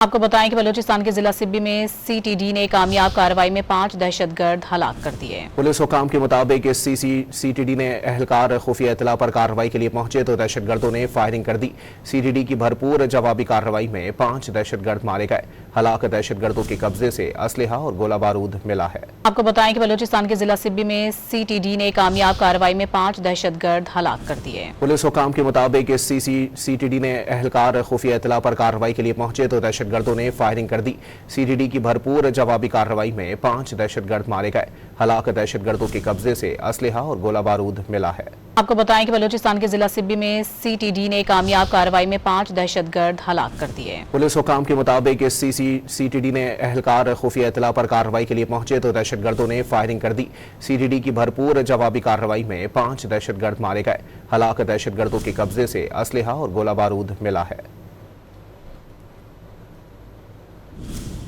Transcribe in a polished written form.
आपको बताएं कि बलूचिस्तान के जिला सिब्बी में सीटीडी ने कामयाब कार्रवाई में 5 दहशतगर्द हलाक कर दिए। पुलिस हुकाम के मुताबिक सीटीडी ने एहलकार खुफिया इतला पर कार्रवाई के लिए पहुंचे तो दहशतगर्दों ने फायरिंग कर दी। सीटीडी की भरपूर जवाबी कार्रवाई में 5 दहशतगर्द मारे गए। हलाक दहशतगर्दों के कब्जे से असलहा और गोला बारूद मिला है। आपको बताएं कि बलूचिस्तान के जिला सिब्बी में सीटीडी ने कामयाब कार्रवाई में 5 दहशतगर्द हलाक कर दिए। पुलिस हुकाम के मुताबिक सीटीडी ने एहलकार खुफिया इतला पर कार्रवाई के लिए पहुंचे तो दहशतगर्दों ने फायरिंग कर दी। सीटीडी की भरपूर जवाबी कार्रवाई में 5 दहशतगर्द मारे गए। हलाक दहशतगर्दों के कब्जे से असलहा और गोला बारूद मिला है। आपको बताएं कि बलूचिस्तान के जिला सिब्बी में सीटीडी ने कामयाब कार्रवाई में 5 दहशतगर्द हलाक कर दिए। पुलिस हुकाम के मुताबिक सीटीडी ने एहलकार खुफिया इतला पर कार्रवाई के लिए पहुंचे तो दहशतगर्दों ने फायरिंग कर दी। सीटीडी की भरपूर जवाबी कार्रवाई में 5 दहशतगर्द मारे गए। हलाक दहशतगर्दों के कब्जे से असलहा और गोला बारूद मिला है।